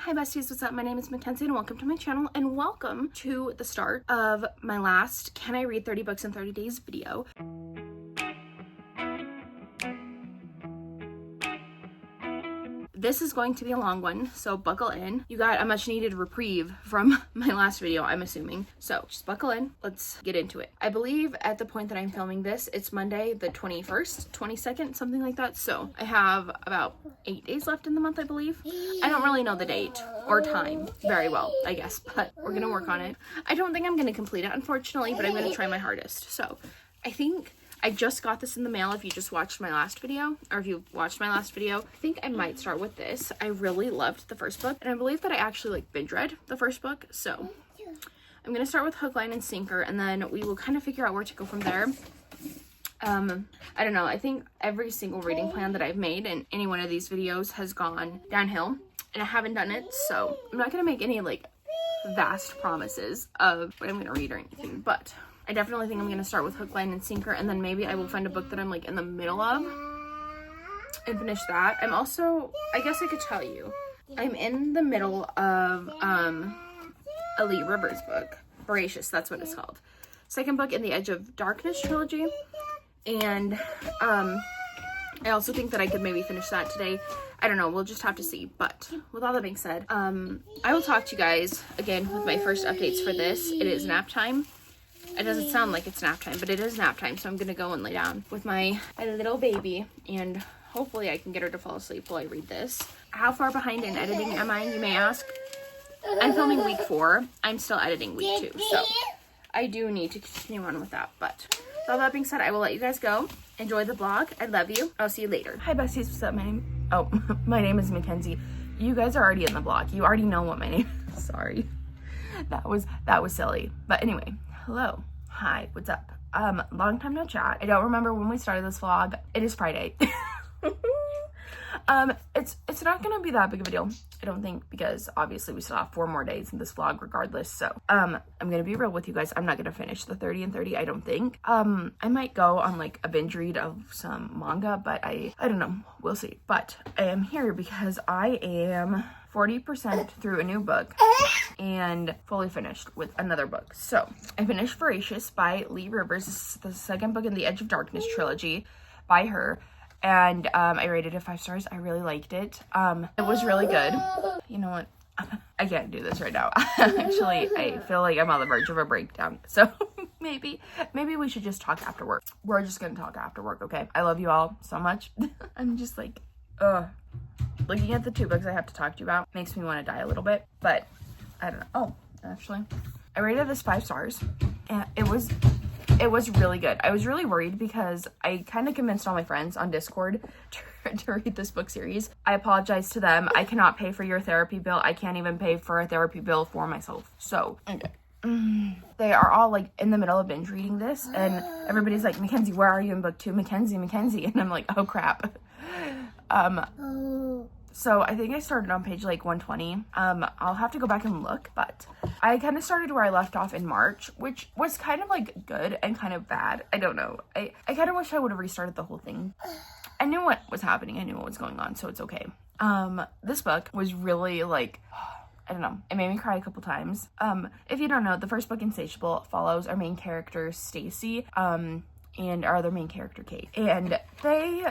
Hi besties, what's up? My name is Makenzie and welcome to my channel and welcome to the start of my last Can I Read 30 Books in 30 Days video. This is going to be a long one, so buckle in. You got a much needed reprieve from my last video, I'm assuming. So just buckle in, let's get into it. I believe at the point that I'm filming this, it's Monday the 21st, 22nd, something like that. So I have about 8 days left in the month, I believe. I don't really know the date or time very well, I guess, but we're gonna work on it. I don't think I'm gonna complete it, unfortunately, but I'm gonna try my hardest. So I think I just got this in the mail if you just watched my last video, or if you watched my last video. I think I might start with this. I really loved the first book, and I believe that I actually like binge read the first book, so I'm gonna start with Hook, Line, and Sinker, and then we will kind of figure out where to go from there. I don't know, I think every single reading plan that I've made in any one of these videos has gone downhill, and I haven't done it, so I'm not gonna make any like vast promises of what I'm gonna read or anything, but I definitely think I'm going to start with Hook, Line, and Sinker, and then maybe I will find a book that I'm like in the middle of and finish that. I'm also, I guess I could tell you, I'm in the middle of Elite Rivers' book, Voracious, that's what it's called. Second book in the Edge of Darkness trilogy, and I also think that I could maybe finish that today. I don't know, we'll just have to see. But with all that being said, I will talk to you guys again with my first updates for this. It is nap time. It doesn't sound like it's nap time, but it is nap time, so I'm gonna go and lay down with my little baby, and hopefully I can get her to fall asleep while I read this. How far behind in editing am I, you may ask? I'm filming week 4. I'm still editing week 2, so I do need to continue on with that. But with all that being said, I will let you guys go. Enjoy the vlog. I love you. I'll see you later. Hi besties, what's up? My name is Makenzie. You guys are already in the vlog. You already know what my name is. Sorry. That was silly. But anyway. Hello. Hi, what's up? Long time no chat. I don't remember when we started this vlog. It is Friday. It's not gonna be that big of a deal, I don't think, because obviously we still have 4 more days in this vlog regardless. So I'm gonna be real with you guys. I'm not gonna finish the 30 and 30, I don't think. I might go on like a binge read of some manga, but I don't know, we'll see. But I am here because I am 40% through a new book and fully finished with another book. So I finished Voracious by Lee Rivers. This is the second book in the Edge of Darkness trilogy by her, and I rated it 5 stars. I really liked it. It was really good. You know what? I can't do this right now. Actually, I feel like I'm on the verge of a breakdown, so maybe we should just talk after work. We're just gonna talk after work, okay? I love you all so much. I'm just like, looking at the 2 books I have to talk to you about makes me want to die a little bit, but I don't know. Oh, actually, I rated this 5 stars, and it was really good. I was really worried because I kind of convinced all my friends on Discord to read this book series. I apologize to them. I cannot pay for your therapy bill. I can't even pay for a therapy bill for myself. So they are all like in the middle of binge reading this, and everybody's like, Makenzie, where are you in book 2? Makenzie, and I'm like, oh crap. So I think I started on page like 120. I'll have to go back and look, but I kind of started where I left off in March, which was kind of like good and kind of bad. I don't know. I kind of wish I would have restarted the whole thing. I knew what was happening. I knew what was going on, so it's okay. This book was really like, I don't know, it made me cry a couple times. If you don't know, the first book, Insatiable, follows our main character, Stacy, and our other main character, Kate. And they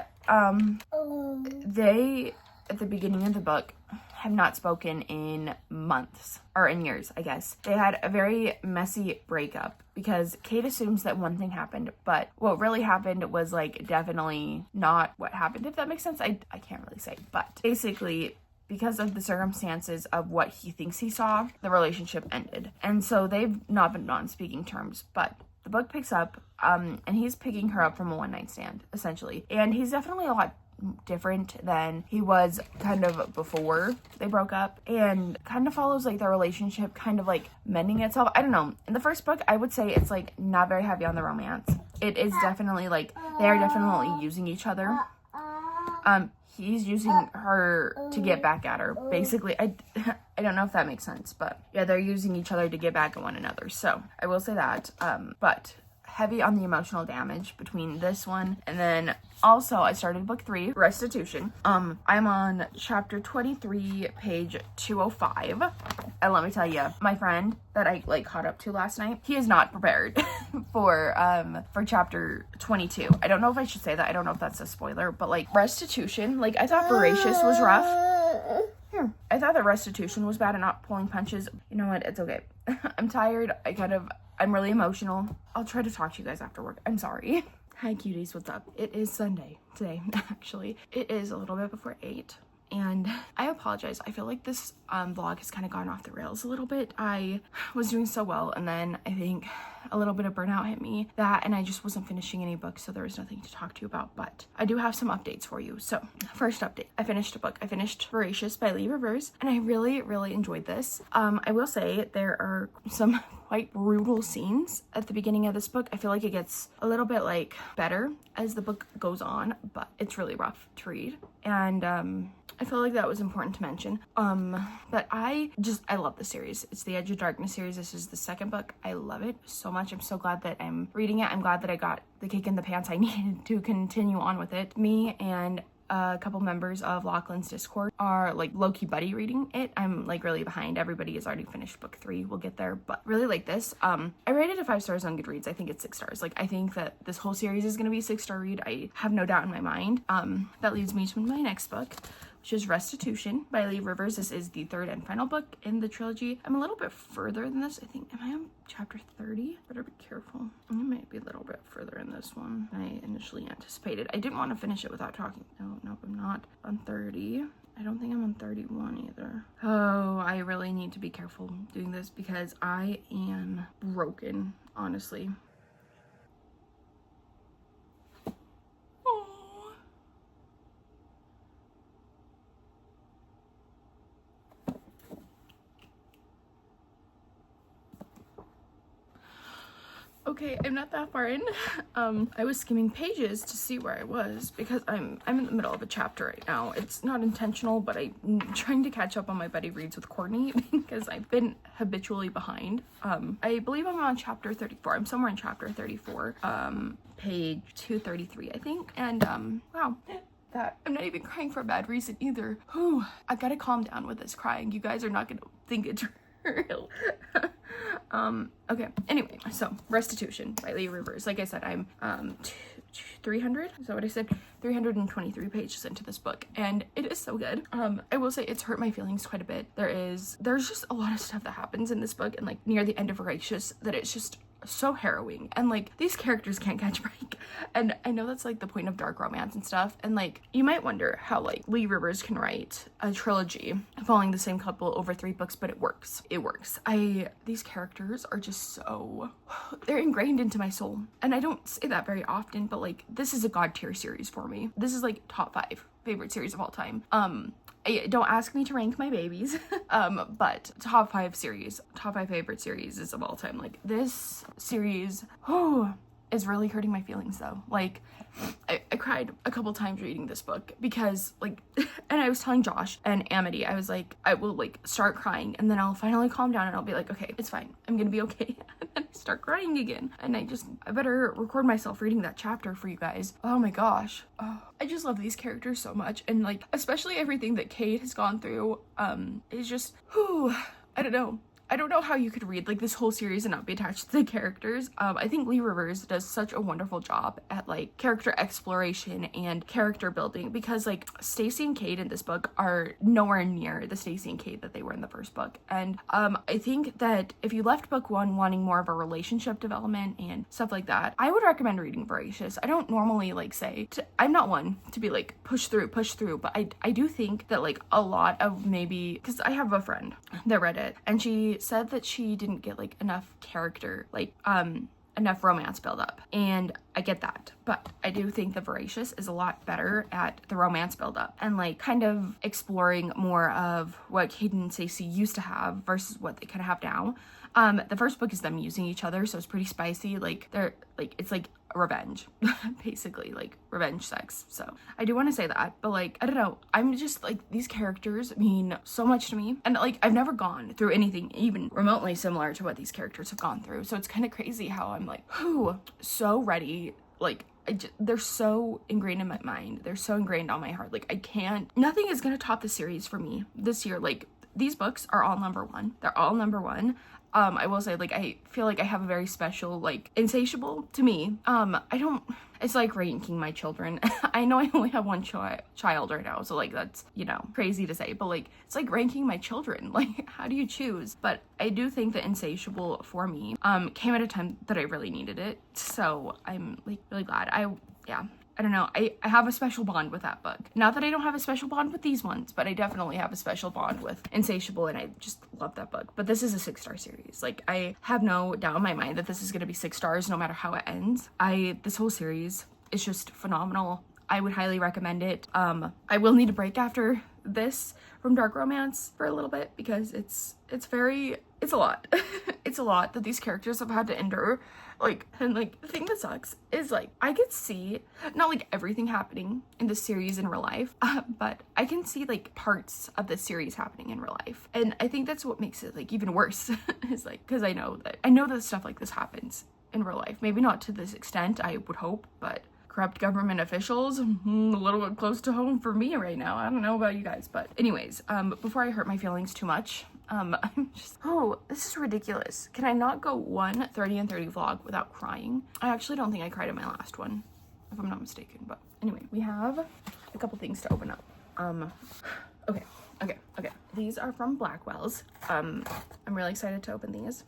at the beginning of the book have not spoken in months, or in years, I guess. They had a very messy breakup because Kate assumes that one thing happened, but what really happened was like definitely not what happened, if that makes sense. I can't really say, but basically because of the circumstances of what he thinks he saw, the relationship ended. And so they've not been on speaking terms, but the book picks up, and he's picking her up from a one-night stand, essentially. And he's definitely a lot different than he was kind of before they broke up, and kind of follows like their relationship kind of like mending itself. I don't know. In the first book, I would say it's like not very heavy on the romance. It is definitely like they are definitely using each other. He's using her to get back at her, basically. I don't know if that makes sense, but yeah, they're using each other to get back at one another. So I will say that. But heavy on the emotional damage between this one and then also I started book 3, Restitution. I'm on chapter 23, page 205. And let me tell you, my friend that I like caught up to last night, he is not prepared for chapter 22. I don't know if I should say that. I don't know if that's a spoiler, but like Restitution, like I thought Voracious was rough. Here, I thought that Restitution was bad and not pulling punches. You know what? It's okay. I'm tired. I'm really emotional. I'll try to talk to you guys after work. I'm sorry. Hi cuties, what's up? It is Sunday today, actually. It is a little bit before 8. And I apologize. I feel like this vlog has kind of gone off the rails a little bit. I was doing so well, and then I think a little bit of burnout hit me. And I just wasn't finishing any books, so there was nothing to talk to you about. But I do have some updates for you. So, first update. I finished a book. I finished Voracious by Lee Rivers, and I really, really enjoyed this. I will say there are some quite brutal scenes at the beginning of this book. I feel like it gets a little bit like better as the book goes on, but it's really rough to read. And I feel like that was important to mention. But I love the series. It's the Edge of Darkness series. This is the second book. I love it so much. I'm so glad that I'm reading it. I'm glad that I got the kick in the pants I needed to continue on with it. Me and a couple members of Lachlan's Discord are like low-key buddy reading it. I'm like really behind. Everybody has already finished book 3. We'll get there, but really like this. I rated it 5 stars on Goodreads. I think it's 6 stars. Like I think that this whole series is going to be a 6-star read. I have no doubt in my mind. That leads me to my next book, which is Restitution by Lee Rivers. This is the 3rd and final book in the trilogy. I'm a little bit further than this. I think, am I on chapter 30? Better be careful. I might be a little bit further in this one than I initially anticipated. I didn't want to finish it without talking. Nope, I'm not on 30. I don't think I'm on 31 either. Oh, I really need to be careful doing this because I am broken, honestly. Okay, I'm not that far in. I was skimming pages to see where I was because I'm in the middle of a chapter right now. It's not intentional, but I'm trying to catch up on my buddy reads with Courtney because I've been habitually behind. I believe I'm on chapter 34. I'm somewhere in chapter 34, page 233, I think. And wow. That I'm not even crying for a bad reason either. Whew, I gotta calm down with this crying. You guys are not gonna think it's real. Okay, anyway, so Restitution by Lee Rivers. Like I said, I'm 300, is that what I said? 323 pages into this book, and it is so good. I will say it's hurt my feelings quite a bit. There's just a lot of stuff that happens in this book, and like near the end of Voracious, that it's just so harrowing, and like these characters can't catch a break. And I know that's like the point of dark romance and stuff, and like you might wonder how like Lee Rivers can write a trilogy following the same couple over 3 books, but it works. These characters are just so, they're ingrained into my soul, and I don't say that very often, but like this is a god tier series for me. This is like top 5 favorite series of all time. Don't ask me to rank my babies, but top 5 favorite series of all time. Like this series, is really hurting my feelings though. Like I cried a couple times reading this book because like, and I was telling Josh and Amity, I was like, I will like start crying and then I'll finally calm down and I'll be like, okay, it's fine. I'm gonna be okay. And then I start crying again. And I better record myself reading that chapter for you guys. Oh my gosh. Oh, I just love these characters so much. And like, especially everything that Kate has gone through, is just, I don't know how you could read like this whole series and not be attached to the characters. I think Lee Rivers does such a wonderful job at like character exploration and character building, because like Stacy and Kate in this book are nowhere near the Stacy and Kate that they were in the first book. And I think that if you left book 1 wanting more of a relationship development and stuff like that, I would recommend reading Voracious. I don't normally like I'm not one to be like push through, but I do think that like a lot of maybe, because I have a friend that read it and she said that she didn't get like enough character, like enough romance build up, and I get that, but I do think that Voracious is a lot better at the romance build up and like kind of exploring more of what Kate and Stacey used to have versus what they kind of have now. The first book is them using each other, so it's pretty spicy. Like they're like, it's like revenge, basically, like revenge sex. So I do want to say that, but like, I don't know, I'm just like, these characters mean so much to me, and like, I've never gone through anything even remotely similar to what these characters have gone through. So it's kind of crazy how I'm like, whew, so ready. Like, they're so ingrained in my mind, they're so ingrained on my heart. Like, I can't, nothing is gonna top the series for me this year. Like, these books are all number one. They're all number one. I will say, like, I feel like I have a very special, like, Insatiable to me. It's like ranking my children. I know I only have one child right now, so like, that's, you know, crazy to say, but like, it's like ranking my children. Like, how do you choose? But I do think that Insatiable for me came at a time that I really needed it. So I'm like really glad. I don't know, I have a special bond with that book. Not that I don't have a special bond with these ones, but I definitely have a special bond with Insatiable, and I just love that book. But this is a 6-star series. Like, I have no doubt in my mind that this is gonna be 6 stars no matter how it ends. This whole series is just phenomenal. I would highly recommend it. I will need a break after this from dark romance for a little bit, because it's a lot. It's a lot that these characters have had to endure. Like, and like, the thing that sucks is like, I could see not like everything happening in the series in real life, but I can see like parts of the series happening in real life, and I think that's what makes it like even worse. Is like, because I know that stuff like this happens in real life. Maybe not to this extent, I would hope, but corrupt government officials, a little bit close to home for me right now. I don't know about you guys, but anyways, before I hurt my feelings too much, I'm just, oh, this is ridiculous. Can I not go one 30 and 30 vlog without crying? I actually don't think I cried in my last one, if I'm not mistaken, but anyway, we have a couple things to open up. Okay. These are from Blackwell's. I'm really excited to open these.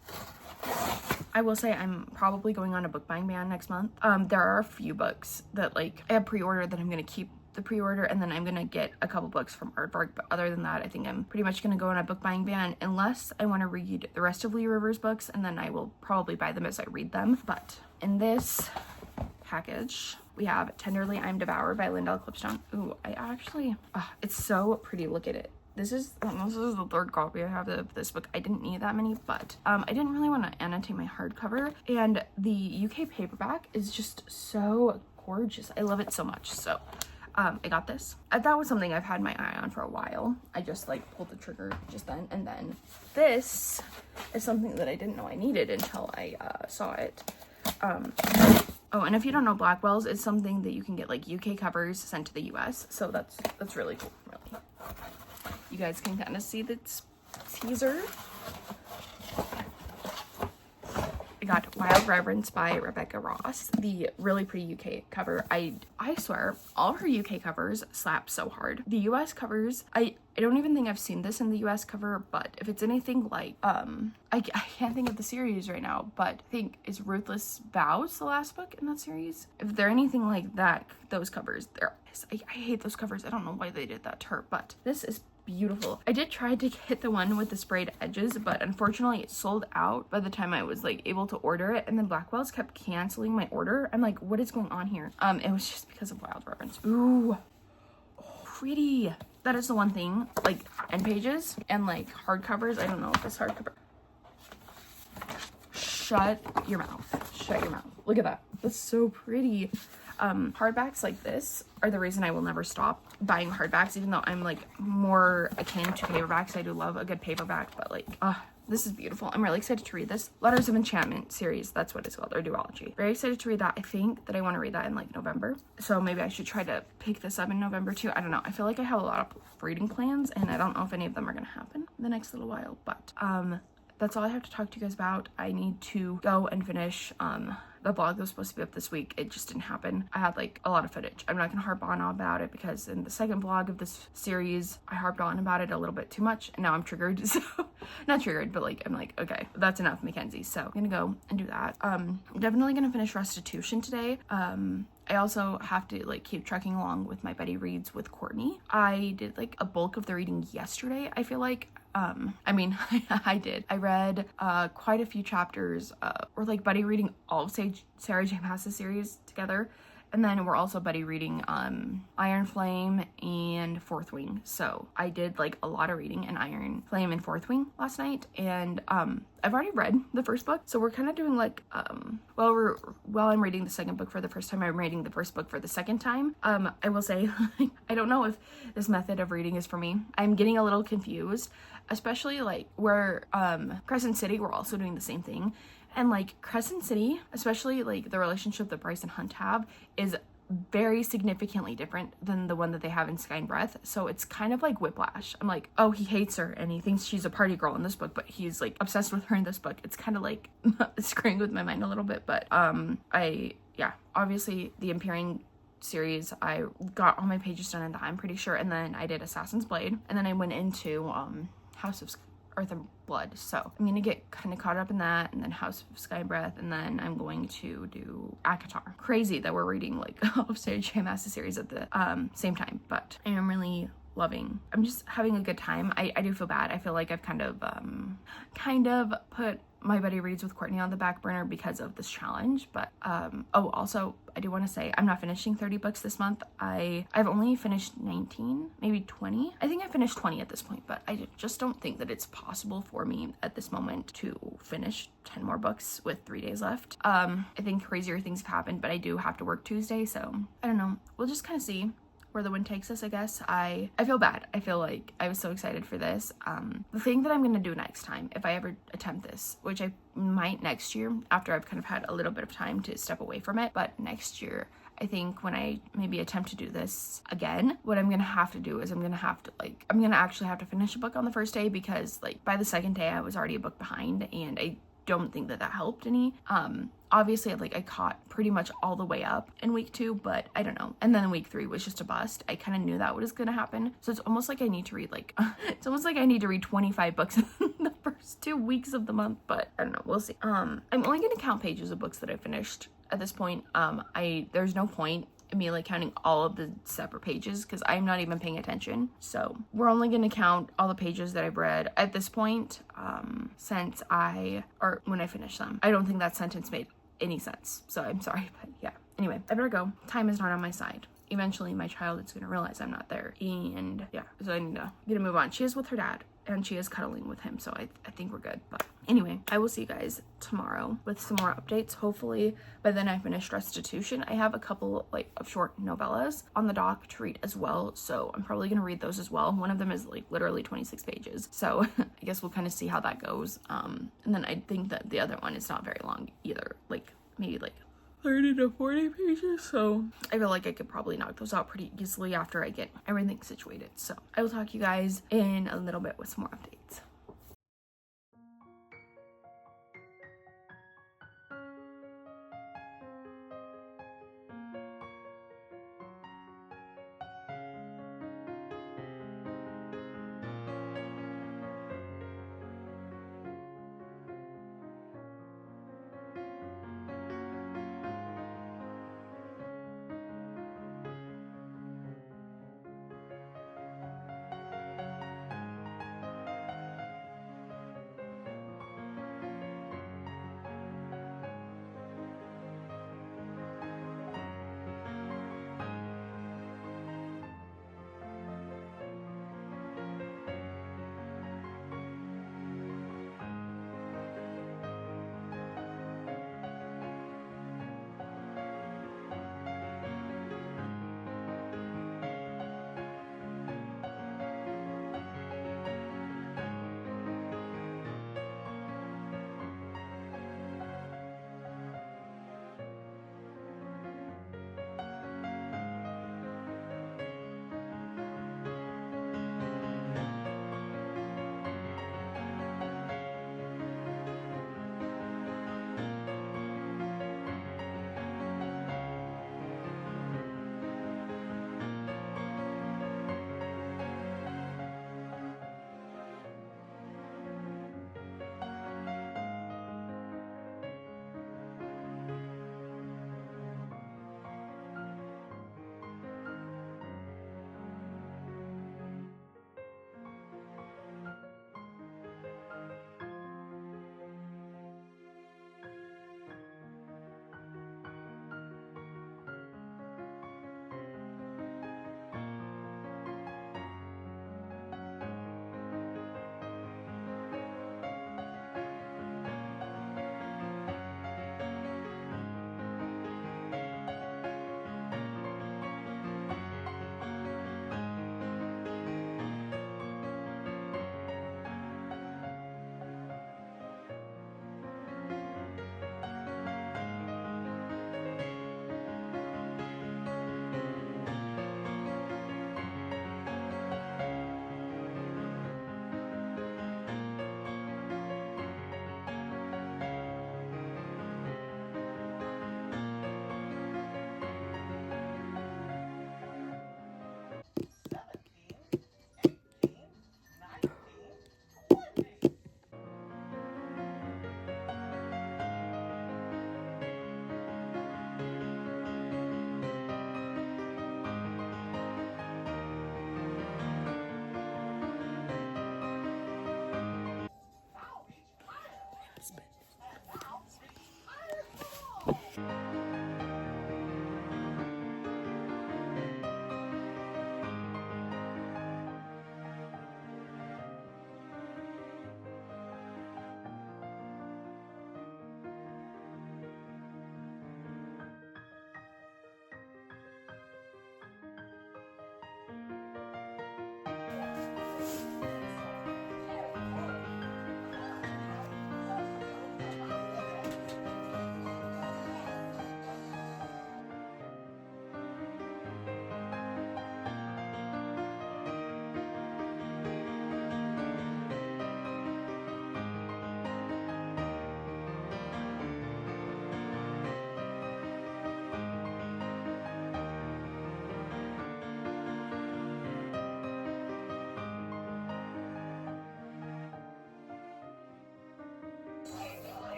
I will say I'm probably going on a book buying ban next month. There are a few books that like I have pre-ordered that I'm gonna keep the pre-order, and then I'm gonna get a couple books from Aardvark, but other than that, I think I'm pretty much gonna go on a book buying ban unless I want to read the rest of Lee Rivers' books, and then I will probably buy them as I read them. But in this package, we have Tenderly I'm Devoured by Lindell Clipstone. Ooh, it's so pretty. Look at it. This is the third copy I have of this book. I didn't need that many, but I didn't really want to annotate my hardcover, and the UK paperback is just so gorgeous. I love it so much. So I got this. That was something I've had my eye on for a while. I just like pulled the trigger just then, and then this is something that I didn't know I needed until I saw it. Oh, and if you don't know, Blackwell's is something that you can get like UK covers sent to the US, so that's really cool. Really, you guys can kind of see the teaser. I got Wild Reverence by Rebecca Ross, the really pretty UK cover. I swear, all her UK covers slap so hard. The US covers, I don't even think I've seen this in the US cover, but if it's anything like, I can't think of the series right now, but I think is Ruthless Vows the last book in that series? If they're anything like that, those covers, I hate those covers. I don't know why they did that to her, but this is beautiful. I did try to get the one with the sprayed edges, but unfortunately it sold out by the time I was like able to order it, and then Blackwell's kept canceling my order. I'm like, what is going on here? It was just because of Wild Reverence. Ooh, pretty. That is the one thing, like end pages and like hardcovers. I don't know if this hardcover. Shut your mouth. Shut your mouth. Look at that. That's so pretty. Hardbacks like this are the reason I will never stop buying hardbacks, even though I'm like more akin to paperbacks. I do love a good paperback, but like, this is beautiful. I'm really excited to read this. Letters of Enchantment series, that's what it's called, or duology. Very excited to read that. I think that I want to read that in like November, so maybe I should try to pick this up in November too. I don't know. I feel like I have a lot of reading plans, and I don't know if any of them are gonna happen in the next little while, but that's all I have to talk to you guys about. I need to go and finish the vlog that was supposed to be up this week. It just didn't happen. I had like a lot of footage. I'm not gonna harp on about it, because in the second vlog of this series, I harped on about it a little bit too much, and now I'm triggered. So not triggered, but like, I'm like, okay, that's enough, Makenzie. So I'm gonna go and do that. I'm definitely gonna finish Restitution today. I also have to like keep trucking along with my Betty Reads with Courtney. I did like a bulk of the reading yesterday, I feel like. I mean, I did. I read quite a few chapters. We're like buddy reading all of Sarah J. Maas's series together, And then we're also buddy reading Iron Flame and Fourth Wing. So I did like a lot of reading in Iron Flame and Fourth Wing last night, and I've already read the first book, so we're kind of doing like while I'm reading the second book for the first time, I'm reading the first book for the second time. I will say I don't know if this method of reading is for me. I'm getting a little confused, especially like where Crescent City, we're also doing the same thing. And like Crescent City, especially like the relationship that Bryce and Hunt have, is very significantly different than the one that they have in Sky and Breath. So it's kind of like whiplash. I'm like, oh, he hates her and he thinks she's a party girl in this book, but he's like obsessed with her in this book. It's kind of like screwing with my mind a little bit. But obviously the Empyrean series, I got all my pages done in that, I'm pretty sure, and then I did Assassin's Blade, and then I went into House of Earth and Blood. So I'm gonna get kind of caught up in that, and then House of Sky and Breath, and then I'm going to do ACOTAR. Crazy that we're reading like Upstairs J Master series at the same time, but I am really loving. I'm just having a good time. I do feel bad. I feel like I've kind of put my buddy reads with Courtney on the back burner because of this challenge. But also I do want to say I'm not finishing 30 books this month. I've only finished 19, maybe 20. I think I finished 20 at this point, but I just don't think that it's possible for me at this moment to finish 10 more books with 3 days left. I think crazier things have happened, but I do have to work Tuesday, so I don't know. We'll just kind of see where the wind takes us, I guess. I feel bad. I feel like I was so excited for this. The thing that I'm gonna do next time, if I ever attempt this, which I might next year after I've kind of had a little bit of time to step away from it, but next year, I think when I maybe attempt to do this again, what I'm gonna have to do is I'm gonna actually have to finish a book on the first day, because like by the second day I was already a book behind, and I don't think that helped any. Obviously like I caught pretty much all the way up in week 2, but I don't know. And then week 3 was just a bust. I kind of knew that was gonna happen. So it's almost like I need to read like, it's almost like I need to read 25 books in the first 2 weeks of the month, but I don't know, we'll see. I'm only gonna count pages of books that I finished at this point. There's no point in me like counting all of the separate pages because I'm not even paying attention. So we're only gonna count all the pages that I've read at this point, when I finish them. I don't think that sentence made any sense, so I'm sorry, but yeah. Anyway, I better go. Time is not on my side. Eventually my child is gonna realize I'm not there, and yeah, so I need to move on. She is with her dad and she is cuddling with him, so I think we're good. But anyway, I will see you guys tomorrow with some more updates. Hopefully by then I finished Restitution. I have a couple like of short novellas on the dock to read as well, so I'm probably gonna read those as well. One of them is like literally 26 pages, so I guess we'll kind of see how that goes. And then I think that the other one is not very long either, like maybe like 30 to 40 pages, so I feel like I could probably knock those out pretty easily after I get everything situated. So I will talk to you guys in a little bit with some more updates.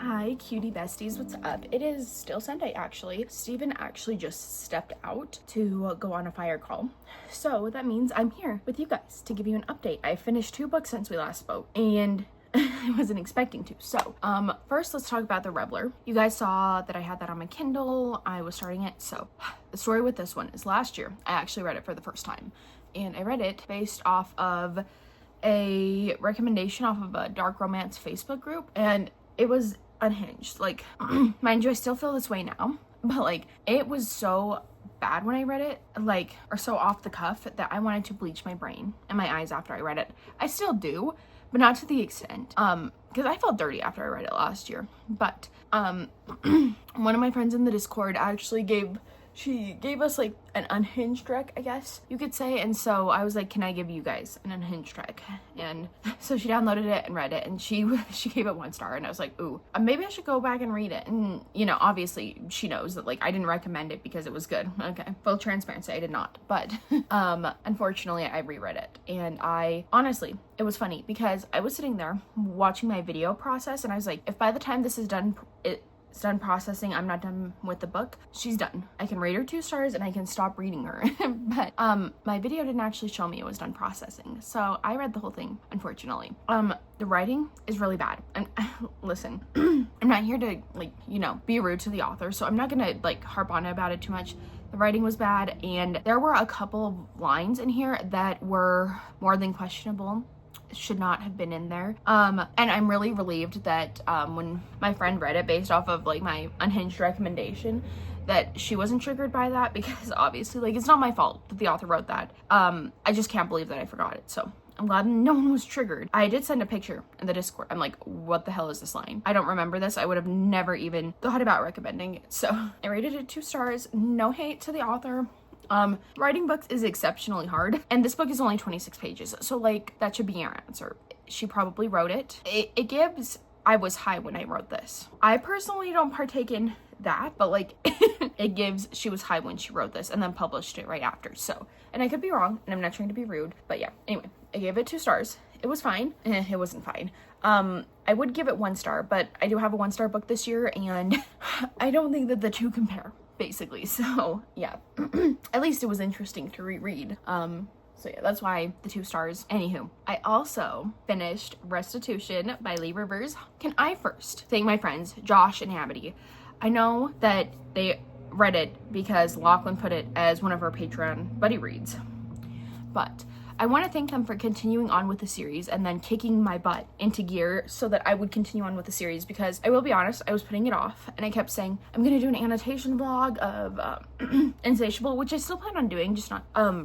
Hi cutie besties, what's up? It is still Sunday actually. Steven actually just stepped out to go on a fire call. So that means I'm here with you guys to give you an update. I finished 2 books since we last spoke and I wasn't expecting to. So first let's talk about The Reveler. You guys saw that I had that on my Kindle. I was starting it. So the story with this one is last year I actually read it for the first time, and I read it based off of a recommendation off of a dark romance Facebook group, and it was unhinged. Like, mind you, I still feel this way now, but like it was so bad when I read it, like, or so off the cuff that I wanted to bleach my brain and my eyes after I read it. I still do, but not to the extent, because I felt dirty after I read it last year. But one of my friends in the Discord actually gave she gave us like an unhinged rec, I guess you could say. And so I was like, can I give you guys an unhinged rec? And so she downloaded it and read it, and she gave it 1 star. And I was like, ooh, maybe I should go back and read it. And you know, obviously she knows that like I didn't recommend it because it was good. Okay, full transparency, I did not. But unfortunately I reread it, and I honestly, it was funny because I was sitting there watching my video process, and I was like, if by the time this is done, it's done processing, I'm not done with the book, she's done. I can rate her 2 stars and I can stop reading her. But my video didn't actually show me it was done processing, so I read the whole thing, unfortunately. The writing is really bad. And listen, I'm not here to like, you know, be rude to the author, so I'm not gonna like harp on about it too much. The writing was bad, and there were a couple of lines in here that were more than questionable, should not have been in there. And I'm really relieved that when my friend read it based off of like my unhinged recommendation, that she wasn't triggered by that, because obviously like it's not my fault that the author wrote that. I just can't believe that I forgot it, so I'm glad no one was triggered. I did send a picture in the Discord. I'm like, what the hell is this line? I don't remember this. I would have never even thought about recommending it. So I rated it 2 stars. No hate to the author. Writing books is exceptionally hard, and this book is only 26 pages, so like that should be your answer. She probably wrote it. It gives, I was high when I wrote this. I personally don't partake in that, but like it gives, she was high when she wrote this and then published it right after. So, and I could be wrong, and I'm not trying to be rude, but yeah. Anyway, I gave it 2 stars. It was fine. It wasn't fine. I would give it 1 star, but I do have a 1-star book this year, and I don't think that the two compare, basically. So yeah, at least it was interesting to reread. So yeah, that's why the 2 stars. Anywho, I also finished Restitution by Lee Rivers. Can I first thank my friends Josh and Amity? I know that they read it because Lachlan put it as one of our Patreon buddy reads, but I want to thank them for continuing on with the series and then kicking my butt into gear so that I would continue on with the series, because I will be honest, I was putting it off, and I kept saying I'm gonna do an annotation vlog of Insatiable, which I still plan on doing, just not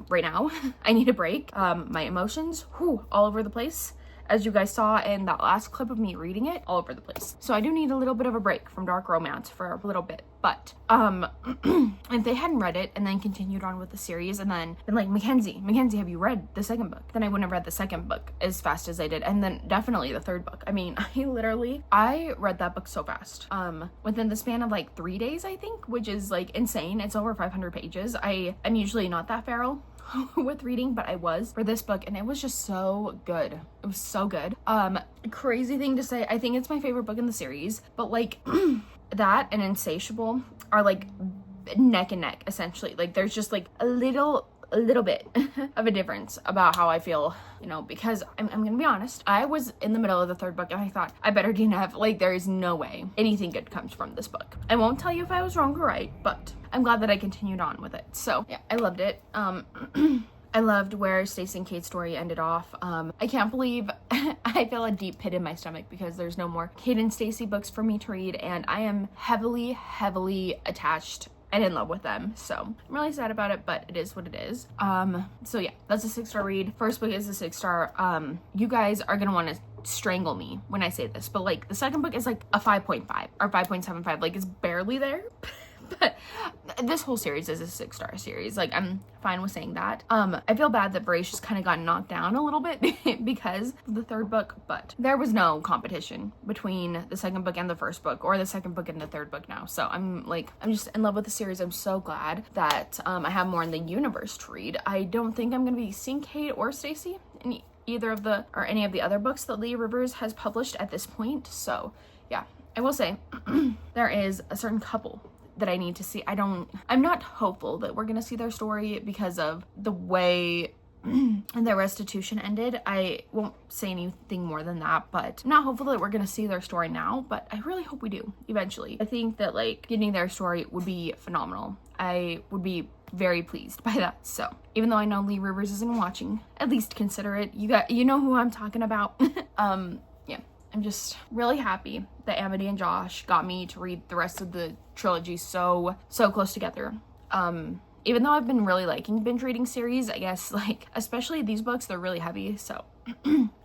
right now. I need a break. My emotions, all over the place. As you guys saw in that last clip of me reading it, all over the place. So I do need a little bit of a break from dark romance for a little bit. But if they hadn't read it and then continued on with the series and then been like, Makenzie, have you read the 2nd book? Then I wouldn't have read the 2nd book as fast as I did. And then definitely the 3rd book. I mean, I read that book so fast. Within the span of like 3 days, I think, which is like insane. It's over 500 pages. I'm usually not that feral with reading, but I was for this book, and it was just so good. It was so good. Crazy thing to say, I think it's my favorite book in the series, but like that and Insatiable are like neck and neck, essentially. Like there's just like a little bit of a difference about how I feel, you know, because I'm gonna be honest, I was in the middle of the 3rd book and I thought I better DNF. Like there is no way anything good comes from this book. I won't tell you if I was wrong or right, but I'm glad that I continued on with it. So yeah, I loved it. I loved where Stacey and Kate's story ended off. I can't believe I feel a deep pit in my stomach because there's no more Kate and Stacey books for me to read, and I am heavily attached and in love with them. So I'm really sad about it, but it is what it is. So yeah, that's a 6-star read. First book is a 6-star. You guys are gonna want to strangle me when I say this, but like the 2nd book is like a 5.5 or 5.75, like it's barely there. But this whole series is a 6-star series. Like I'm fine with saying that. I feel bad that Voracious kind of got knocked down a little bit because of the 3rd book, but there was no competition between the 2nd book and the 1st book, or the 2nd book and the 3rd book now. So I'm just in love with the series. I'm so glad that I have more in the universe to read. I don't think I'm gonna be seeing Kate or Stacey in either of the or any of the other books that Lee Rivers has published at this point. So yeah, I will say there is a certain couple that I need to see. I'm not hopeful that we're gonna see their story because of the way their Restitution ended. I won't say anything more than that, but I'm not hopeful that we're gonna see their story now, but I really hope we do eventually. I think that like getting their story would be phenomenal. I would be very pleased by that. So even though I know Lee Rivers isn't watching, at least consider it. You know who I'm talking about. Yeah, I'm just really happy that Amity and Josh got me to read the rest of the trilogy so close together. Even though I've been really liking binge reading series, I guess, like, especially these books, they're really heavy. So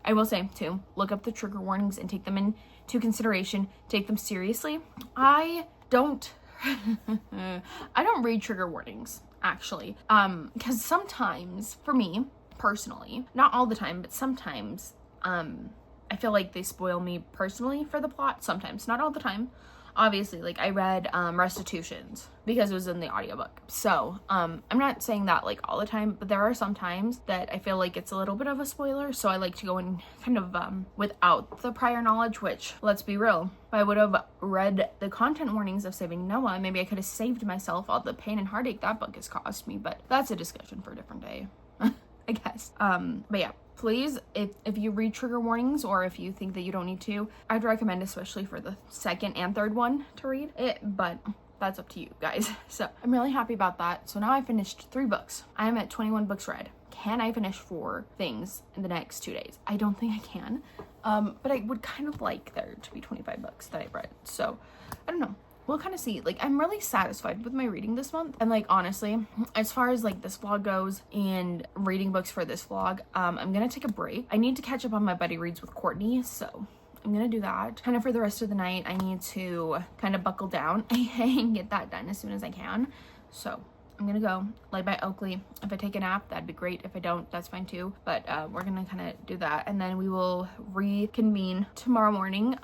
I will say too, look up the trigger warnings and take them into consideration. Take them seriously. I don't I don't read trigger warnings, actually. Because sometimes, for me, personally, not all the time, but sometimes, I feel like they spoil me personally for the plot. Sometimes, not all the time. Obviously, like, I read Restitutions because it was in the audiobook. So, I'm not saying that, like, all the time, but there are some times that I feel like it's a little bit of a spoiler. So I like to go in kind of without the prior knowledge, which, let's be real, if I would have read the content warnings of Saving Noah, maybe I could have saved myself all the pain and heartache that book has cost me. But that's a discussion for a different day, I guess. But yeah. Please, if you read trigger warnings or if you think that you don't need to, I'd recommend, especially for the second and third one, to read it, but that's up to you guys. So I'm really happy about that. So now I finished 3 books. I am at 21 books read. Can I finish 4 things in the next 2 days? I don't think I can, but I would kind of like there to be 25 books that I've read. So I don't know. We'll kind of see. Like, I'm really satisfied with my reading this month. And, like, honestly, as far as, like, this vlog goes and reading books for this vlog, I'm gonna take a break. I need to catch up on my buddy reads with Courtney, so I'm gonna do that. Kind of for the rest of the night, I need to kind of buckle down and get that done as soon as I can. So I'm gonna go lay by Oakley. If I take a nap, that'd be great. If I don't, that's fine too. But we're gonna kind of do that, and then we will reconvene tomorrow morning.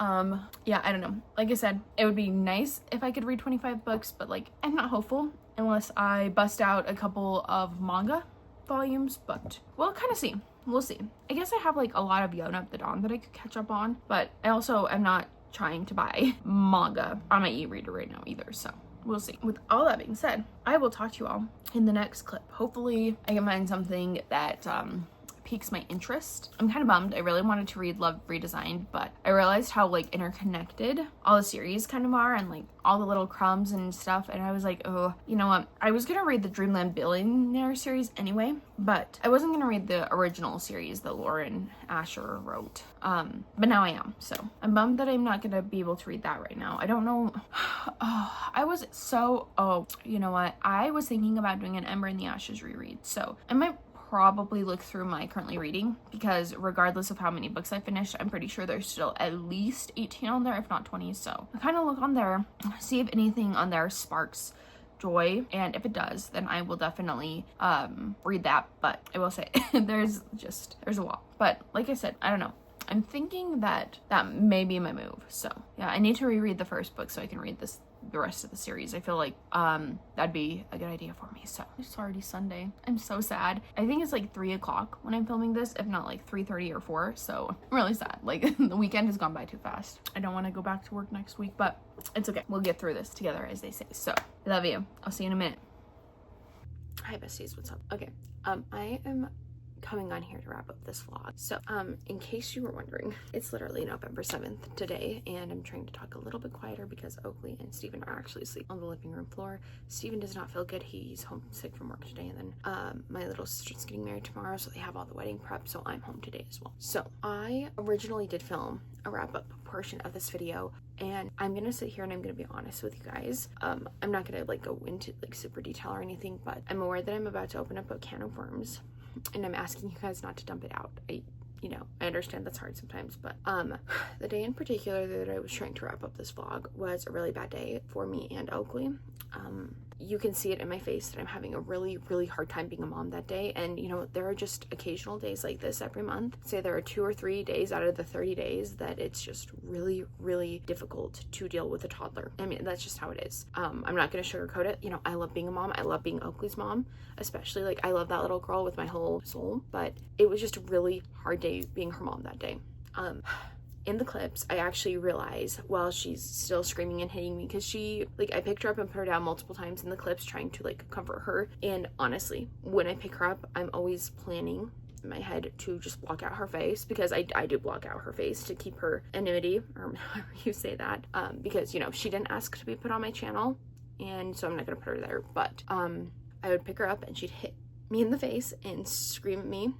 Yeah, I don't know. Like I said, it would be nice if I could read 25 books, but like, I'm not hopeful unless I bust out a couple of manga volumes, but we'll kind of see. We'll see. I guess I have like a lot of Yona Up the Dawn that I could catch up on, but I also am not trying to buy manga on my e-reader right now either, so we'll see. With all that being said, I will talk to you all in the next clip. Hopefully I can find something that piques my interest. I'm kind of bummed. I really wanted to read Love Redesigned, but I realized how like interconnected all the series kind of are and like all the little crumbs and stuff, and I was like, oh, you know what? I was gonna read the Dreamland Billionaire series anyway, but I wasn't gonna read the original series that Lauren Asher wrote. But now I am, so I'm bummed that I'm not gonna be able to read that right now. I don't know. You know what? I was thinking about doing an Ember in the Ashes reread, so I might probably look through my currently reading, because regardless of how many books I finished, I'm pretty sure there's still at least 18 on there, if not 20. So I kind of look on there, see if anything on there sparks joy, and if it does, then I will definitely read that. But I will say there's a lot. But like I said, I don't know. I'm thinking that may be my move. So yeah, I need to reread the first book so I can read the rest of the series. I feel like that'd be a good idea for me. So it's already Sunday. I'm so sad. I think it's like 3 o'clock when I'm filming this, if not like 3:30 or 4. So I'm really sad. Like the weekend has gone by too fast. I don't want to go back to work next week, but it's okay. We'll get through this together, as they say. So I love you. I'll see you in a minute. Hi besties, what's up? Okay, I am coming on here to wrap up this vlog. So in case you were wondering, it's literally November 7th today, and I'm trying to talk a little bit quieter because Oakley and Steven are actually asleep on the living room floor. Steven does not feel good. He's homesick from work today, and then my little sister's getting married tomorrow, so they have all the wedding prep, so I'm home today as well. So I originally did film a wrap-up portion of this video, and I'm gonna sit here and I'm gonna be honest with you guys. I'm not gonna like go into like super detail or anything, but I'm aware that I'm about to open up a can of worms, and I'm asking you guys not to dump it out. I understand that's hard sometimes, but the day in particular that I was trying to wrap up this vlog was a really bad day for me and Oakley. You can see it in my face that I'm having a really, really hard time being a mom that day. And you know, there are just occasional days like this every month. Say there are 2 or 3 days out of the 30 days that it's just really, really difficult to deal with a toddler. I mean, that's just how it is. I'm not gonna sugarcoat it. You know, I love being a mom. I love being Oakley's mom, especially. Like, I love that little girl with my whole soul, but it was just a really hard day being her mom that day. In the clips, I actually realize while she's still screaming and hitting me, because I picked her up and put her down multiple times in the clips trying to like comfort her. And honestly, when I pick her up, I'm always planning in my head to just block out her face, because I do block out her face to keep her anonymity, or however you say that, because, you know, she didn't ask to be put on my channel, and so I'm not gonna put her there. But I would pick her up and she'd hit me in the face and scream at me.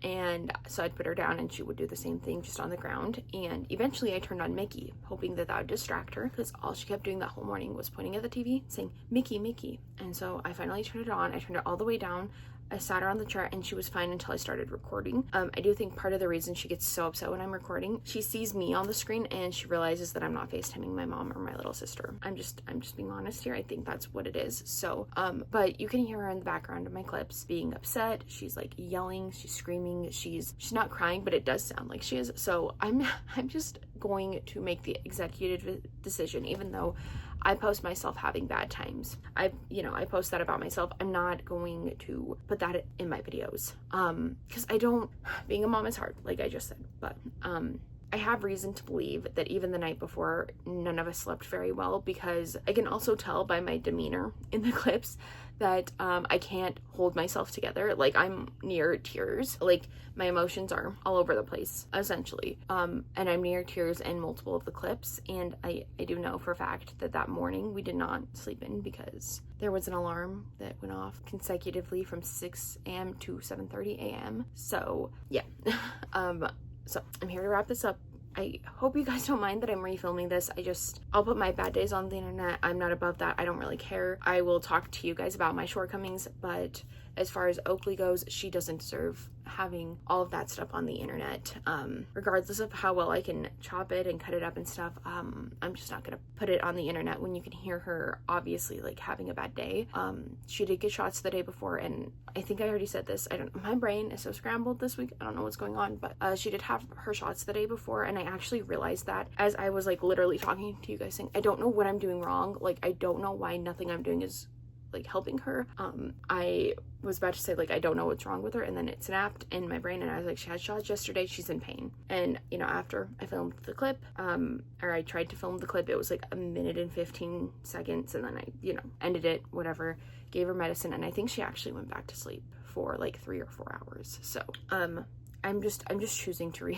And so I'd put her down and she would do the same thing, just on the ground. And eventually I turned on Mickey, hoping that would distract her, because all she kept doing that whole morning was pointing at the TV saying, "Mickey, Mickey." And so I finally turned it on. I turned it all the way down. I sat her on the chair and she was fine until I started recording. I do think part of the reason she gets so upset when I'm recording, she sees me on the screen and she realizes that I'm not FaceTiming my mom or my little sister. I'm just being honest here. I think that's what it is. So, but you can hear her in the background of my clips being upset. She's like yelling, she's screaming, she's not crying, but it does sound like she is. So I'm just going to make the executive decision, even though I post myself having bad times. I post that about myself. I'm not going to put that in my videos. Because being a mom is hard, like I just said, but, I have reason to believe that even the night before, none of us slept very well, because I can also tell by my demeanor in the clips that I can't hold myself together. Like, I'm near tears. Like, my emotions are all over the place, essentially. And I'm near tears in multiple of the clips. And I do know for a fact that morning we did not sleep in because there was an alarm that went off consecutively from 6 a.m. to 7:30 a.m. So, yeah. So I'm here to wrap this up. I hope you guys don't mind that I'm refilming this. I'll put my bad days on the internet. I'm not above that. I don't really care. I will talk to you guys about my shortcomings, but as far as Oakley goes, she doesn't deserve having all of that stuff on the internet. Regardless of how well I can chop it and cut it up and stuff, I'm just not gonna put it on the internet when you can hear her obviously like having a bad day. She did get shots the day before, and I think I already said this. My brain is so scrambled this week. I don't know what's going on, but she did have her shots the day before, and I actually realized that as I was like literally talking to you guys, saying I don't know what I'm doing wrong. Like, I don't know why nothing I'm doing is like helping her. I was about to say like I don't know what's wrong with her, and then it snapped in my brain and I was like, she had shots yesterday, she's in pain. And after I filmed the clip, or I tried to film the clip, it was like 1 minute and 15 seconds, and then I ended it, whatever, gave her medicine, and I think she actually went back to sleep for like 3 or 4 hours. So I'm just choosing to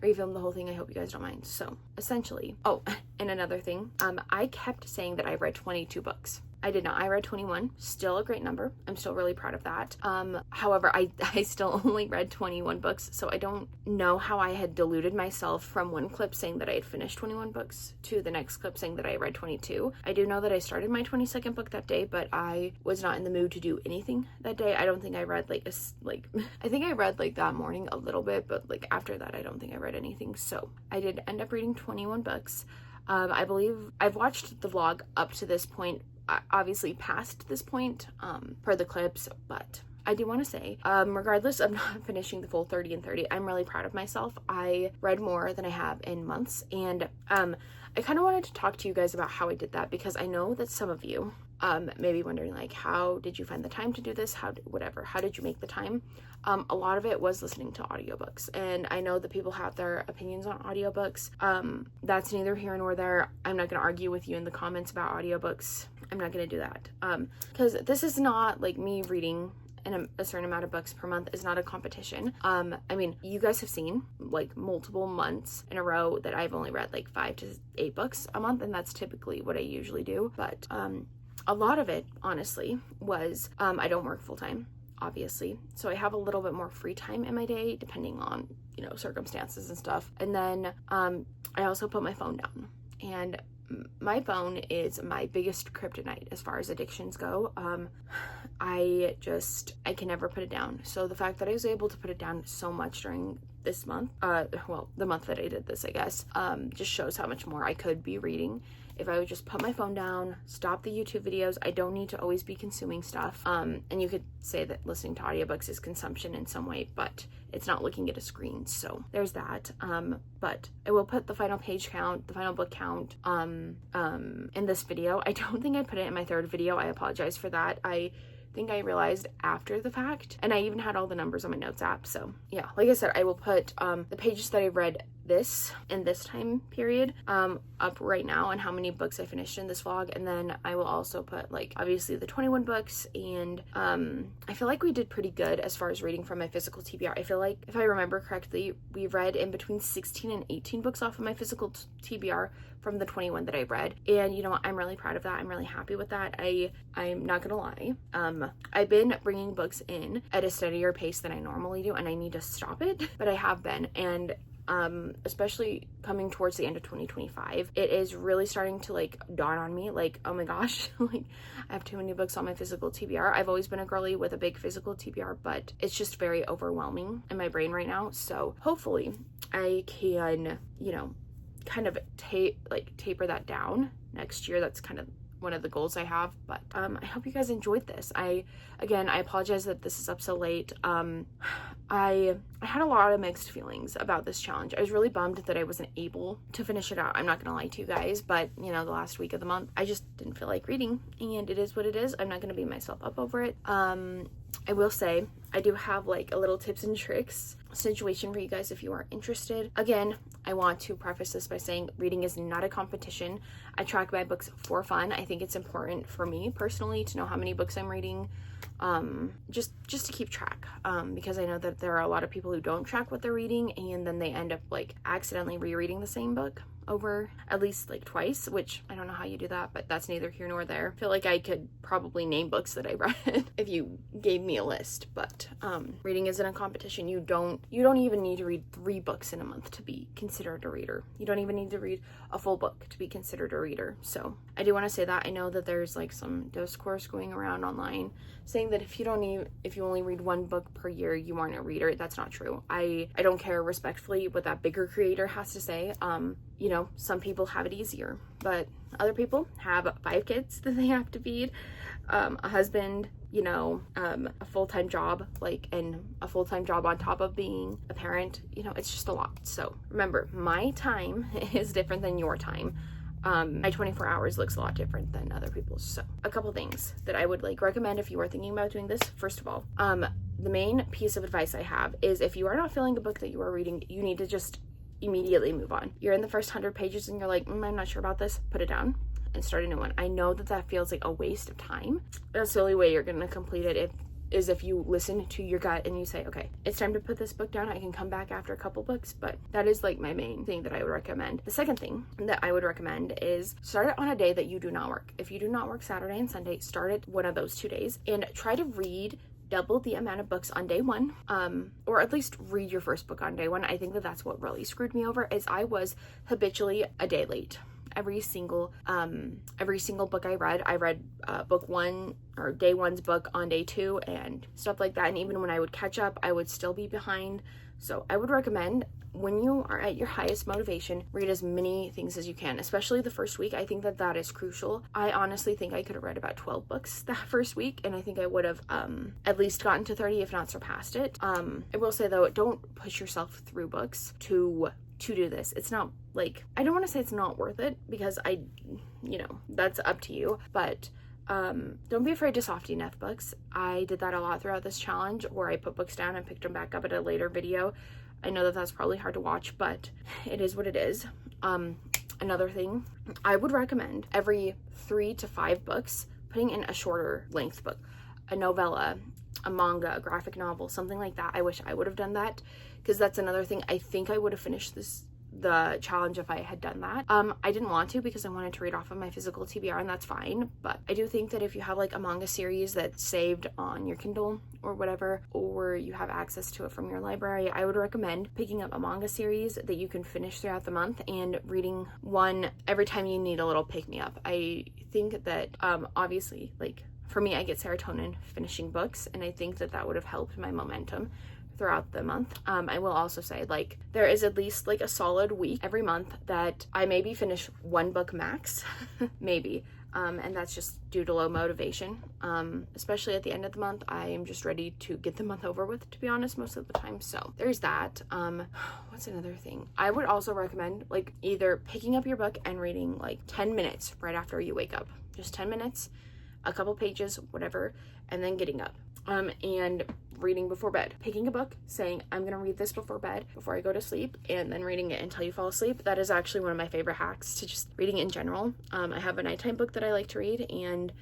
refilm the whole thing. I hope you guys don't mind. So essentially, oh, and another thing, I kept saying that I read 22 books. I did not. I read 21. Still a great number. I'm still really proud of that. However, I still only read 21 books, so I don't know how I had deluded myself from one clip saying that I had finished 21 books to the next clip saying that I read 22. I do know that I started my 22nd book that day, but I was not in the mood to do anything that day. I don't think I read I think I read like that morning a little bit, but like after that, I don't think I read anything. So I did end up reading 21 books. I believe I've watched the vlog up to this point, obviously past this point, per the clips, but I do want to say, regardless of not finishing the full 30 and 30, I'm really proud of myself. I read more than I have in months, and I kind of wanted to talk to you guys about how I did that, because I know that some of you may be wondering, like, how did you find the time to do this? How did you make the time? A lot of it was listening to audiobooks, and I know that people have their opinions on audiobooks. That's neither here nor there. I'm not going to argue with you in the comments about audiobooks. I'm not going to do that. Because this is not like me reading a certain amount of books per month is not a competition. I mean, you guys have seen like multiple months in a row that I've only read like 5 to 8 books a month, and that's typically what I usually do. But a lot of it, honestly, was I don't work full-time, obviously, so I have a little bit more free time in my day depending on circumstances and stuff. And then I also put my phone down, and my phone is my biggest kryptonite as far as addictions go. I can never put it down. So the fact that I was able to put it down so much during this month, the month that I did this, I guess, just shows how much more I could be reading if I would just put my phone down, stop the YouTube videos. I don't need to always be consuming stuff. And you could say that listening to audiobooks is consumption in some way, but it's not looking at a screen. So there's that. But I will put the final page count, the final book count, in this video. I don't think I put it in my third video. I apologize for that. I think I realized after the fact, and I even had all the numbers on my notes app. So yeah, like I said, I will put the pages that I read in this time period up right now, and how many books I finished in this vlog. And then I will also put like obviously the 21 books, and I feel like we did pretty good as far as reading from my physical TBR. I feel like, if I remember correctly, we read in between 16 and 18 books off of my physical TBR from the 21 that I read. And I'm really proud of that. I'm really happy with that. I'm not gonna lie, I've been bringing books in at a steadier pace than I normally do, and I need to stop it, but I have been. And especially coming towards the end of 2025, it is really starting to like dawn on me, like, oh my gosh, like I have too many books on my physical TBR. I've always been a girly with a big physical TBR, but it's just very overwhelming in my brain right now. So hopefully I can, you know, kind of taper that down next year. That's kind of one of the goals I have. But I hope you guys enjoyed this. I apologize that this is up so late. I had a lot of mixed feelings about this challenge. I was really bummed that I wasn't able to finish it out. I'm not gonna lie to you guys, but you know, the last week of the month I just didn't feel like reading, and it is what it is. I'm not gonna beat myself up over it. I will say I do have like a little tips and tricks situation for you guys if you are interested. Again, I want to preface this by saying reading is not a competition. I track my books for fun. I think it's important for me personally to know how many books I'm reading, just to keep track, because I know that there are a lot of people who don't track what they're reading, and then they end up like accidentally rereading the same book over at least like twice, which I don't know how you do that, but that's neither here nor there. I feel like I could probably name books that I read if you gave me a list, but reading isn't a competition. You don't even need to read 3 books in a month to be considered a reader. You don't even need to read a full book to be considered a reader. So I do want to say that. I know that there's like some discourse going around online saying that if you only read 1 book per year, you aren't a reader. That's not true. I don't care respectfully what that bigger creator has to say. You know, some people have it easier, but other people have 5 kids that they have to feed, a husband, you know, a full-time job, and a full-time job on top of being a parent. You know, it's just a lot. So remember, my time is different than your time. My 24 hours looks a lot different than other people's. So a couple things that I would like recommend if you are thinking about doing this. First of all, the main piece of advice I have is if you are not feeling the book that you are reading, you need to just immediately move on. You're in the first 100 pages and you're like, I'm not sure about this, put it down and start a new one. I know that feels like a waste of time. That's the only way you're gonna complete it is if you listen to your gut and you say, okay, it's time to put this book down. I can come back after a couple books, but that is like my main thing that I would recommend. The second thing that I would recommend is start it on a day that you do not work. If you do not work Saturday and Sunday, start it one of those 2 days and try to read double the amount of books on day 1, or at least read your first book on day 1. I think that's what really screwed me over, is I was habitually a day late. Every single book I read book 1 or day 1's book on day 2 and stuff like that. And even when I would catch up, I would still be behind. So I would recommend, when you are at your highest motivation, read as many things as you can, especially the first week. I think that is crucial. I honestly think I could have read about 12 books that first week, and I think I would have at least gotten to 30, if not surpassed it. I will say though, don't push yourself through books to do this. It's not like, I don't want to say it's not worth it, because you know, that's up to you, but don't be afraid to soft DNF books. I did that a lot throughout this challenge, where I put books down and picked them back up at a later video. I know that that's probably hard to watch, but it is what it is. Another thing, I would recommend every 3 to 5 books putting in a shorter length book, a novella, a manga, a graphic novel, something like that. I wish I would have done that, because that's another thing. I think I would have finished the challenge if I had done that. I didn't want to, because I wanted to read off of my physical TBR, and that's fine. But I do think that if you have like a manga series that's saved on your Kindle or whatever, or you have access to it from your library, I would recommend picking up a manga series that you can finish throughout the month and reading one every time you need a little pick-me-up. I think that obviously, like for me, I get serotonin finishing books, and I think that would have helped my momentum throughout the month. I will also say, like, there is at least like a solid week every month that I maybe finish 1 book max, maybe, and that's just due to low motivation. Especially at the end of the month, I am just ready to get the month over with, to be honest, most of the time. So there's that. What's another thing? I would also recommend like either picking up your book and reading like 10 minutes right after you wake up, just 10 minutes, a couple pages, whatever, and then getting up. And reading before bed, picking a book, saying I'm gonna read this before bed, before I go to sleep, and then reading it until you fall asleep. That is actually one of my favorite hacks to just reading in general. I have a nighttime book that I like to read, and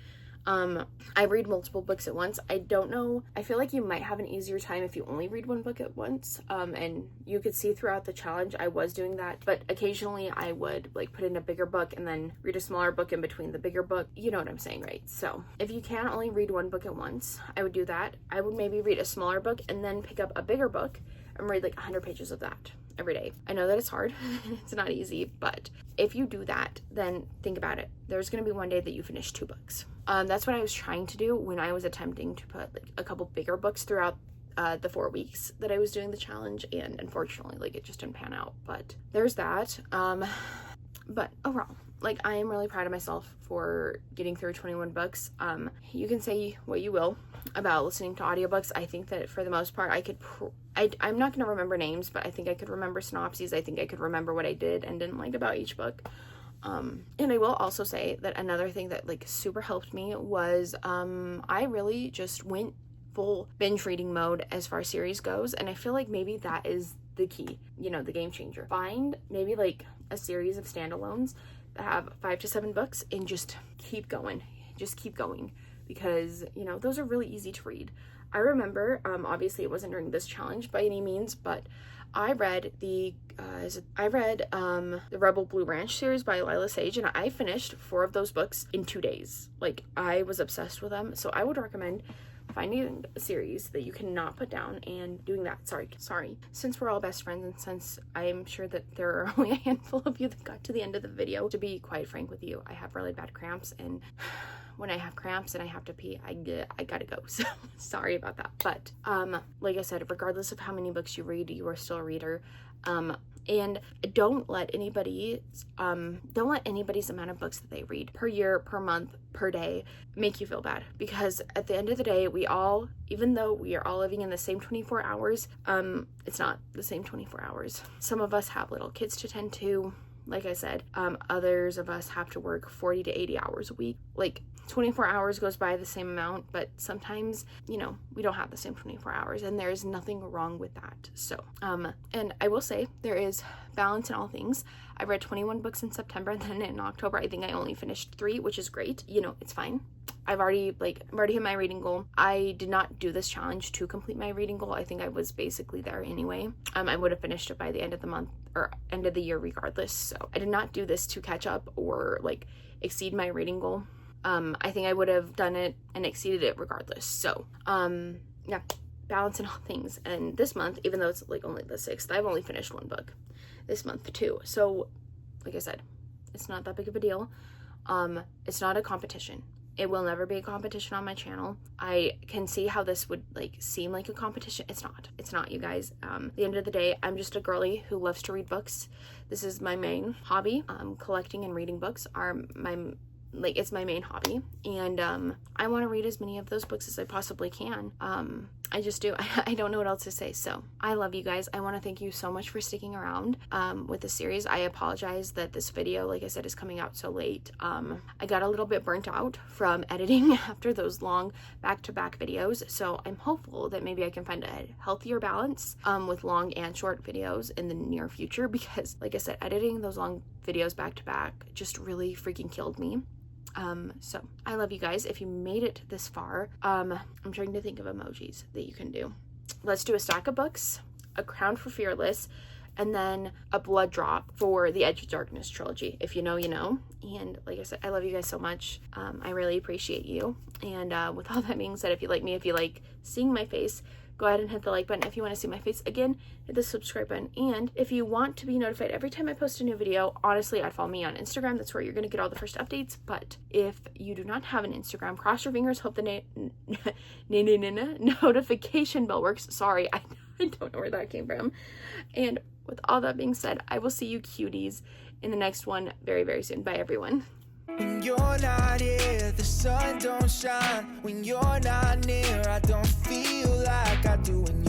I read multiple books at once. I don't know, I feel like you might have an easier time if you only read 1 book at once, and you could see throughout the challenge I was doing that, but occasionally I would like put in a bigger book and then read a smaller book in between the bigger book. You know what I'm saying, right? So if you can only read 1 book at once, I would do that. I would maybe read a smaller book and then pick up a bigger book and read like 100 pages of that. every day. I know that it's hard. It's not easy, but if you do that, then think about it. There's going to be one day that you finish 2 books. That's what I was trying to do when I was attempting to put like a couple bigger books throughout the 4 weeks that I was doing the challenge, and unfortunately, like, it just didn't pan out. But there's that. But overall, like, I am really proud of myself for getting through 21 books. You can say what you will about listening to audiobooks. I think that for the most part, I'm not going to remember names, but I think I could remember synopses. I think I could remember what I did and didn't like about each book. And I will also say that another thing that like super helped me was I really just went full binge reading mode as far as series goes, and I feel like maybe that is the key, you know, the game changer. Find maybe like a series of standalones that have 5 to 7 books and just keep going, because, you know, those are really easy to read. I remember, obviously it wasn't during this challenge by any means, but I read the Rebel Blue Ranch series by Lila Sage, and I finished 4 of those books in 2 days. Like, I was obsessed with them, so I would recommend finding a series that you cannot put down and doing that. Sorry. Since we're all best friends, and since I'm sure that there are only a handful of you that got to the end of the video, to be quite frank with you, I have really bad cramps, and when I have cramps and I have to pee, I gotta go. So sorry about that. But like I said, regardless of how many books you read, you are still a reader. And don't let anybody's amount of books that they read per year, per month, per day make you feel bad, because at the end of the day, even though we are all living in the same 24 hours, it's not the same 24 hours. Some of us have little kids to tend to, like I said, others of us have to work 40 to 80 hours a week. Like, 24 hours goes by the same amount, but sometimes, you know, we don't have the same 24 hours, and there is nothing wrong with that. So, and I will say there is balance in all things. I read 21 books in September, and then in October, I think I only finished 3, which is great. You know, it's fine. I've already hit my reading goal. I did not do this challenge to complete my reading goal. I think I was basically there anyway. I would have finished it by the end of the month or end of the year regardless. So I did not do this to catch up or like exceed my reading goal. I think I would have done it and exceeded it regardless. So, yeah, balance in all things. And this month, even though it's like only the 6th, I've only finished 1 book this month too. So, like I said, it's not that big of a deal. It's not a competition. It will never be a competition on my channel. I can see how this would like seem like a competition. It's not, you guys. At the end of the day, I'm just a girly who loves to read books. This is my main hobby. Collecting and reading books are it's my main hobby, and I want to read as many of those books as I possibly can. I just do. I don't know what else to say. So I love you guys. I want to thank you so much for sticking around with the series. I apologize that this video, like I said, is coming out so late. I got a little bit burnt out from editing after those long back-to-back videos, so I'm hopeful that maybe I can find a healthier balance with long and short videos in the near future, because like I said, editing those long videos back-to-back just really freaking killed me. So I love you guys. If you made it this far, I'm trying to think of emojis that you can do. Let's do a stack of books, a crown for Fearless, and then a blood drop for the Edge of Darkness trilogy. If you know, you know. And like I said, I love you guys so much. I really appreciate you. And with all that being said, if you like me, if you like seeing my face, go ahead and hit the like button. If you want to see my face again, hit the subscribe button. And if you want to be notified every time I post a new video, honestly, I'd follow me on Instagram. That's where you're going to get all the first updates. But if you do not have an Instagram, cross your fingers, hope the notification bell works. Sorry, I don't know where that came from. And with all that being said, I will see you cuties in the next one very, very soon. Bye, everyone. When you're not here, the sun don't shine. When you're not near, I don't feel like I do anymore.